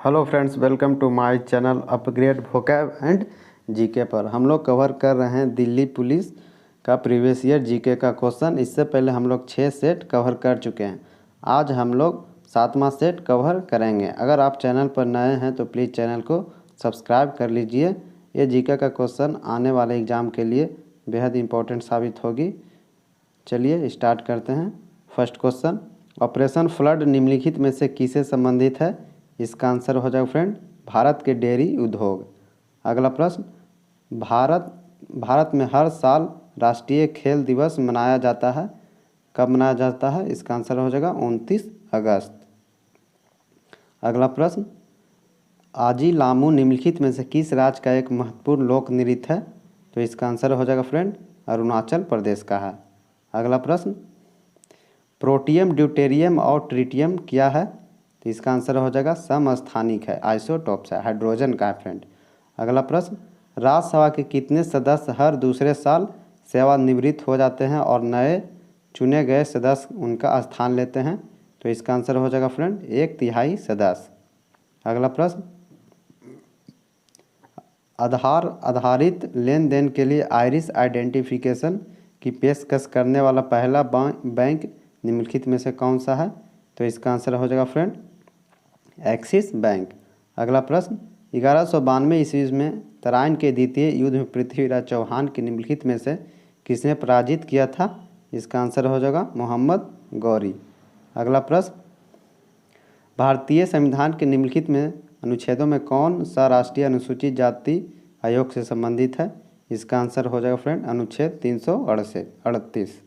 Hello friends, welcome to my channel upgrade vocab and GK पर। हम लोग cover कर रहे हैं दिल्ली पुलिस का प्रीवियस ईयर जीके का क्वेश्चन। इससे पहले हम लोग 6 सेट कवर कर चुके हैं। आज हम लोग 7वां सेट कवर करेंगे। अगर आप चैनल पर नए हैं तो प्लीज़ चैनल को सब्सक्राइब कर लीजिए। ये जीके का क्वेश्चन आने वाले एग्ज़ाम के लिए बेहद इम्पोर्टेंट साबित होगी। चलिए स्टार्ट करते हैं। फर्स्ट क्वेश्चन, ऑपरेशन फ्लड निम्नलिखित में से किससे संबंधित है? इसका आंसर हो जाएगा फ्रेंड भारत के डेयरी उद्योग। अगला प्रश्न, भारत में हर साल राष्ट्रीय खेल दिवस मनाया जाता है। कब मनाया जाता है? इसका आंसर हो जाएगा 29 अगस्त। अगला प्रश्न, आजी लामू निम्नलिखित में से किस राज्य का एक महत्वपूर्ण लोक नृत्य है? तो इसका आंसर हो जाएगा फ्रेंड अरुणाचल प्रदेश का है। अगला प्रश्न, प्रोटियम, ड्यूटेरियम और ट्रिटियम क्या है? तो इसका आंसर हो जाएगा समस्थानिक है, आइसोटोप्स है, हाइड्रोजन का है फ्रेंड। अगला प्रश्न, राज्यसभा के कितने सदस्य हर दूसरे साल सेवानिवृत्त हो जाते हैं और नए चुने गए सदस्य उनका स्थान लेते हैं? तो इसका आंसर हो जाएगा फ्रेंड 1/3 सदस्य। अगला प्रश्न, आधार आधारित लेन देन के लिए आइरिस आइडेंटिफिकेशन की पेशकश करने वाला पहला बैंक निम्नलिखित में से कौन सा है? तो इसका आंसर हो जाएगा फ्रेंड एक्सिस बैंक। अगला प्रश्न, 1192 ईस्वी में तराइन के द्वितीय युद्ध में पृथ्वीराज चौहान के निम्नलिखित में से किसने पराजित किया था? इसका आंसर हो जाएगा मोहम्मद गौरी। अगला प्रश्न, भारतीय संविधान के निम्नलिखित में अनुच्छेदों में कौन सा राष्ट्रीय अनुसूचित जाति आयोग से संबंधित है? इसका आंसर हो जाएगा फ्रेंड अनुच्छेद 338।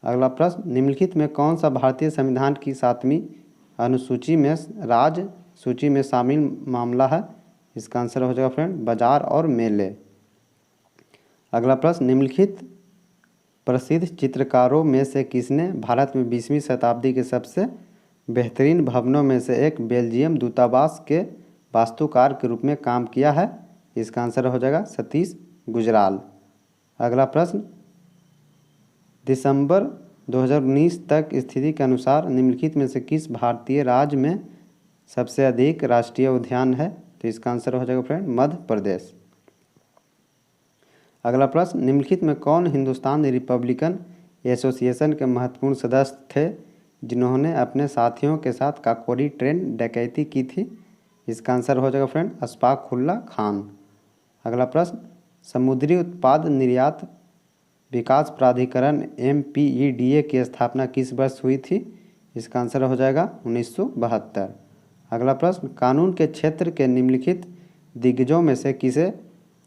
अगला प्रश्न, निम्नलिखित में कौन सा भारतीय संविधान की 7वीं अनुसूची में राज्य सूची में शामिल मामला है? इसका आंसर हो जाएगा फ्रेंड बाजार और मेले। अगला प्रश्न, निम्नलिखित प्रसिद्ध चित्रकारों में से किसने भारत में 20वीं शताब्दी के सबसे बेहतरीन भवनों में से एक बेल्जियम दूतावास के वास्तुकार के रूप में काम किया है? इसका आंसर हो जाएगा सतीश गुजराल। अगला प्रश्न, दिसंबर 2019 तक स्थिति के अनुसार निम्नलिखित में से किस भारतीय राज्य में सबसे अधिक राष्ट्रीय उद्यान है? तो इसका आंसर हो जाएगा फ्रेंड मध्य प्रदेश। अगला प्रश्न, निम्नलिखित में कौन हिंदुस्तान रिपब्लिकन एसोसिएशन के महत्वपूर्ण सदस्य थे जिन्होंने अपने साथियों के साथ काकोरी ट्रेन डकैती की थी? इसका आंसर हो जाएगा फ्रेंड अशफाक उल्ला खान। अगला प्रश्न, समुद्री उत्पाद निर्यात विकास प्राधिकरण MPEDA की स्थापना किस वर्ष हुई थी? इसका आंसर हो जाएगा 1972। अगला प्रश्न, कानून के क्षेत्र के निम्नलिखित दिग्गजों में से किसे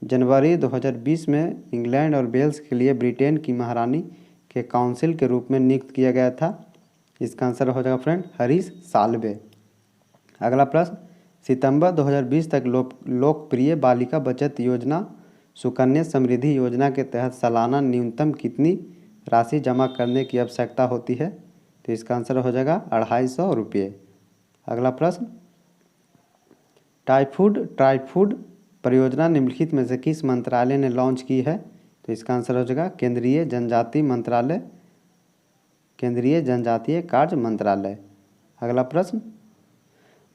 जनवरी 2020 में इंग्लैंड और वेल्स के लिए ब्रिटेन की महारानी के काउंसिल के रूप में नियुक्त किया गया था? इसका आंसर हो जाएगा फ्रेंड हरीश साल्वे। अगला प्रश्न, सितंबर 2020 तक लोकप्रिय बालिका बचत योजना सुकन्या समृद्धि योजना के तहत सालाना न्यूनतम कितनी राशि जमा करने की आवश्यकता होती है? तो इसका आंसर हो जाएगा 250 रुपये। अगला प्रश्न, ट्राइफूड परियोजना निम्नलिखित में से किस मंत्रालय ने लॉन्च की है? तो इसका आंसर हो जाएगा केंद्रीय जनजातीय कार्य मंत्रालय। अगला प्रश्न,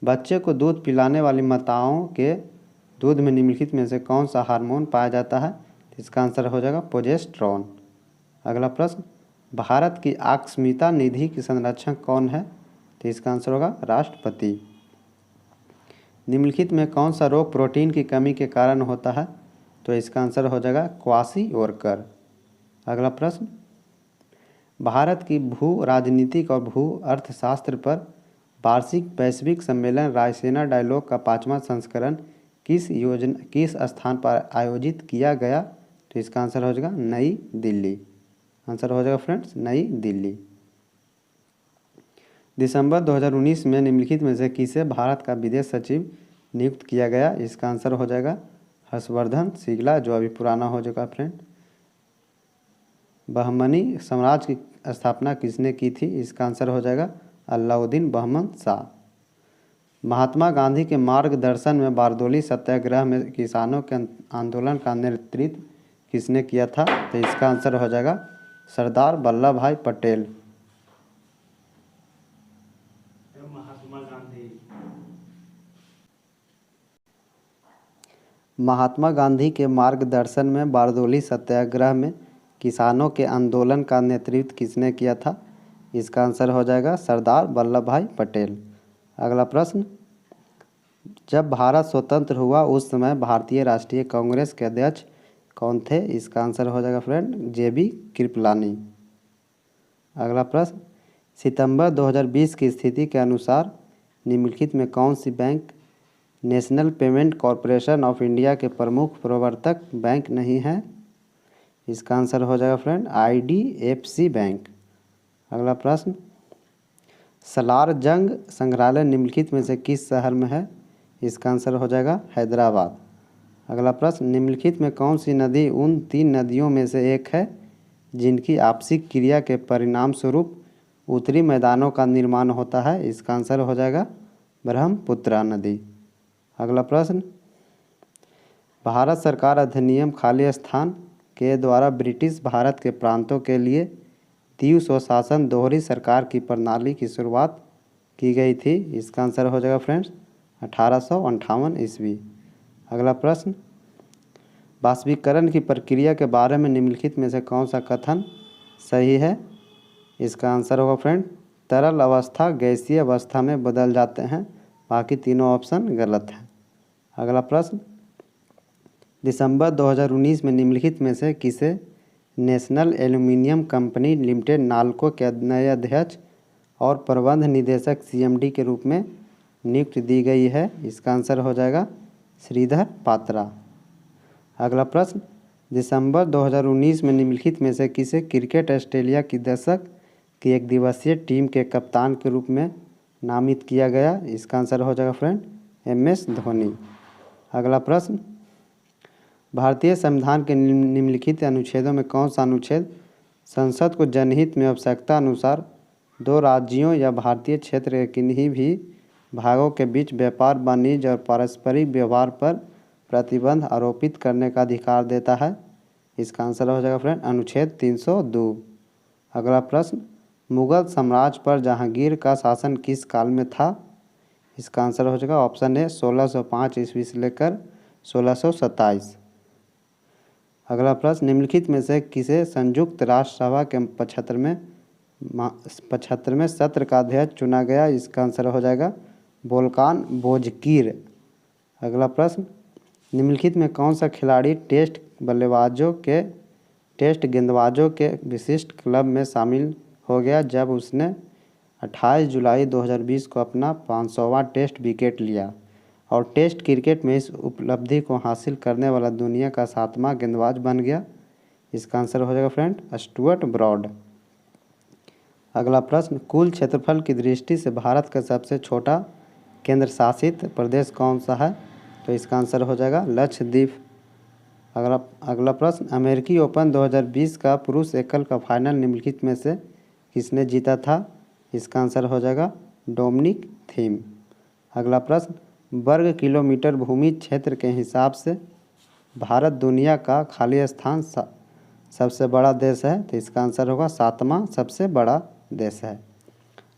बच्चे को दूध पिलाने वाली माताओं के दूध में निम्नलिखित में से कौन सा हार्मोन पाया जाता है? तो इसका आंसर हो जाएगा प्रोजेस्टेरोन। अगला प्रश्न, भारत की आकस्मिकता निधि की संरक्षक कौन है? तो इसका आंसर होगा राष्ट्रपति। निम्नलिखित में कौन सा रोग प्रोटीन की कमी के कारण होता है? तो इसका आंसर हो जाएगा क्वाशीओरकर। अगला प्रश्न, भारत की भू राजनीतिक और भू अर्थशास्त्र पर वार्षिक वैश्विक सम्मेलन रायसीना डायलॉग का 5वां संस्करण किस स्थान पर आयोजित किया गया? तो इसका आंसर हो जाएगा नई दिल्ली। आंसर हो जाएगा फ्रेंड्स नई दिल्ली। दिसंबर 2019 में निम्नलिखित में से किसे भारत का विदेश सचिव नियुक्त किया गया? इसका आंसर हो जाएगा हर्षवर्धन श्रिंगला, जो अभी पुराना हो चुका फ्रेंड। बहमनी साम्राज्य की स्थापना किसने की थी? इसका आंसर हो जाएगा अलाउद्दीन बहमन शाह। महात्मा गांधी के मार्गदर्शन में बारदोली सत्याग्रह में किसानों के आंदोलन का नेतृत्व किसने किया था? तो इसका आंसर हो जाएगा सरदार वल्लभ भाई पटेल। महात्मा गांधी के मार्गदर्शन में बारदोली सत्याग्रह में किसानों के आंदोलन का नेतृत्व किसने किया था? इसका आंसर हो जाएगा सरदार वल्लभ भाई पटेल। अगला प्रश्न, जब भारत स्वतंत्र हुआ उस समय भारतीय राष्ट्रीय कांग्रेस के अध्यक्ष कौन थे? इसका आंसर हो जाएगा फ्रेंड JB कृपलानी। अगला प्रश्न, सितंबर 2020 की स्थिति के अनुसार निम्नलिखित में कौन सी bank national payment corporation of India के प्रमुख प्रवर्तक बैंक नहीं है? इसका आंसर हो जाएगा फ्रेंड IDFC बैंक। अगला प्रश्न, सलार जंग संग्रहालय निम्नलिखित में से किस शहर में है? इसका आंसर हो जाएगा हैदराबाद। अगला प्रश्न, निम्नलिखित में कौन सी नदी उन 3 नदियों में से एक है जिनकी आपसी क्रिया के परिणाम स्वरूप उत्तरी मैदानों का निर्माण होता है? इसका आंसर हो जाएगा ब्रह्मपुत्रा नदी। अगला प्रश्न, भारत सरकार अधिनियम खाली स्थान के द्वारा ब्रिटिश भारत के प्रांतों के लिए दीव स्वशासन दोहरी सरकार की प्रणाली की शुरुआत की गई थी? इसका आंसर हो जाएगा फ्रेंड्स 1858 ईस्वी। अगला प्रश्न, वाष्पीकरण की प्रक्रिया के बारे में निम्नलिखित में से कौन सा कथन सही है? इसका आंसर होगा फ्रेंड तरल अवस्था गैसीय अवस्था में बदल जाते हैं, बाकी तीनों ऑप्शन गलत हैं। अगला प्रश्न, दिसंबर 2019 में निम्नलिखित में से किसे national aluminium company limited NALCO के नए अध्यक्ष और प्रबंध निदेशक CMD के रूप में नियुक्ति दी गई है? इसका आंसर हो जाएगा श्रीधर पात्रा। अगला प्रश्न, दिसंबर 2019 में निम्नलिखित में से किसे क्रिकेट ऑस्ट्रेलिया की दशक की एक दिवसीय टीम के कप्तान के रूप में नामित किया गया? इसका आंसर हो जाएगा फ्रेंड MS धोनी। अगला प्रश्न, भारतीय संविधान के निम्नलिखित अनुच्छेदों में कौन सा अनुच्छेद संसद को जनहित में आवश्यकता अनुसार 2 राज्यों या भारतीय क्षेत्र के किन्हीं भी भागों के बीच व्यापार वाणिज्य और पारस्परिक व्यवहार पर प्रतिबंध आरोपित करने का अधिकार देता है? इसका आंसर हो जाएगा फ्रेंड अनुच्छेद 302। अगला प्रश्न, मुगल साम्राज्य पर जहांगीर का शासन किस काल में था? इसका आंसर हो जाएगा ऑप्शन ए 1605 ईस्वी से लेकर 1627। अगला प्रश्न, निम्नलिखित में से किसे संयुक्त राष्ट्र सभा के 75वें सत्र का अध्यक्ष चुना गया? इसका आंसर हो जाएगा वोल्कान बोजकीर। अगला प्रश्न, निम्नलिखित में कौन सा खिलाड़ी टेस्ट गेंदबाजों के विशिष्ट क्लब में शामिल हो गया जब उसने 28 जुलाई 2020 को अपना 500वां टेस्ट विकेट लिया और टेस्ट क्रिकेट में इस उपलब्धि को हासिल करने वाला दुनिया का 7वां गेंदबाज बन गया? इसका आंसर हो जाएगा फ्रेंड स्टुअर्ट ब्रॉड। अगला प्रश्न, कुल क्षेत्रफल की दृष्टि से भारत का सबसे छोटा केंद्र शासित प्रदेश कौन सा है? तो इसका आंसर हो जाएगा लक्षद्वीप। अगला प्रश्न, अमेरिकी ओपन 2020 का पुरुष एकल का फाइनल निम्नलिखित में से किसने जीता था? इसका आंसर हो जाएगा डोमिनिक थीम। अगला प्रश्न, वर्ग किलोमीटर भूमि क्षेत्र के हिसाब से भारत दुनिया का खाली स्थान सबसे बड़ा देश है? तो इसका आंसर होगा 7वां सबसे बड़ा देश है।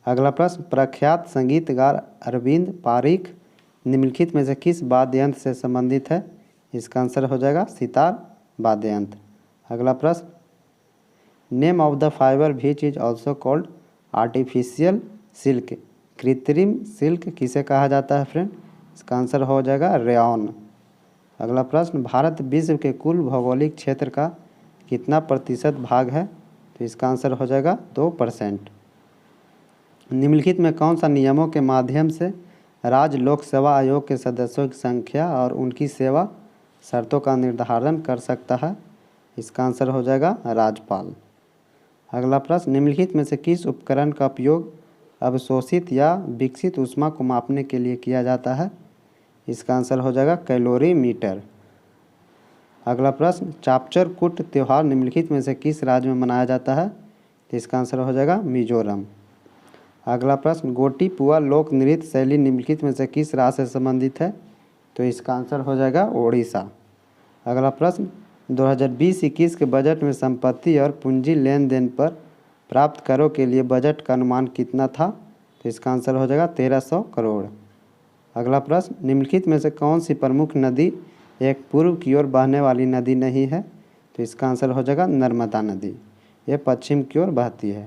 अगला प्रश्न, प्रख्यात संगीतकार अरविंद पारिख निम्नलिखित में से किस वाद्य यंत्र से संबंधित है? इसका आंसर हो जाएगा सितार वाद्य यंत्र। अगला प्रश्न, name of the fibre which is also called artificial silk, कृत्रिम सिल्क किसे कहा जाता है फ्रेंड? इसका आंसर हो जाएगा रेयॉन। अगला प्रश्न, भारत विश्व के कुल भौगोलिक क्षेत्र का कितना प्रतिशत भाग है? तो इसका आंसर हो जाएगा 2%। निम्नलिखित में कौन सा नियमों के माध्यम से राज्य लोक सेवा आयोग के सदस्यों की संख्या और उनकी सेवा शर्तों का निर्धारण कर सकता है? इसका आंसर हो जाएगा राज्यपाल। अगला प्रश्न, निम्नलिखित में से किस उपकरण का उपयोग अवशोषित या विकसित ऊष्मा को मापने के लिए किया जाता है? इसका आंसर हो जाएगा कैलोरीमीटर। अगला प्रश्न, चापचर कूट त्यौहार निम्नलिखित में से किस राज्य में मनाया जाता है? तो इसका आंसर हो जाएगा मिजोरम। अगला प्रश्न, गोटी पुआ लोक नृत्य शैली निम्नलिखित में से किस राज्य से संबंधित है? तो इसका आंसर हो जाएगा ओडिशा। अगला प्रश्न, 2020-21 के बजट में संपत्ति और पूंजी लेन देन पर प्राप्त करों के लिए बजट का अनुमान कितना था? तो इसका आंसर हो जाएगा 1300 करोड़। अगला प्रश्न, निम्नलिखित में से कौन सी प्रमुख नदी एक पूर्व की ओर बहने वाली नदी नहीं है, तो इसका आंसर हो जाएगा नर्मदा नदी। ये पश्चिम की ओर बहती है।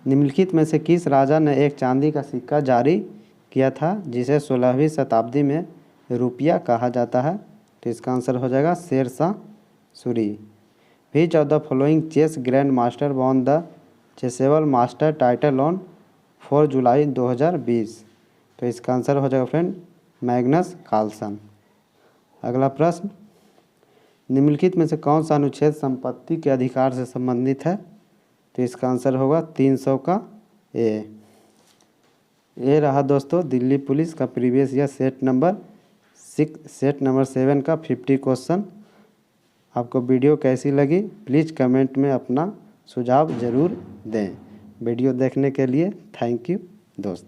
निम्नलिखित में से किस राजा ने एक चांदी का सिक्का जारी किया था जिसे 16वीं शताब्दी में रुपया कहा जाता है? तो इसका आंसर हो जाएगा Sher Shah Suri. Which of the following chess grand master won the chessable master title on 4 July 2020? तो इसका आंसर हो जाएगा फ्रेंड मैग्नस कार्लसन। अगला प्रश्न, निम्नलिखित में से कौन सा अनुच्छेद संपत्ति के अधिकार से संबंधित है? तो इसका आंसर होगा 300 का ए। ये रहा दोस्तों दिल्ली पुलिस का प्रीवियस ईयर सेट नंबर 7 का 50 क्वेश्चन। आपको वीडियो कैसी लगी प्लीज़ कमेंट में अपना सुझाव ज़रूर दें। वीडियो देखने के लिए थैंक यू दोस्त।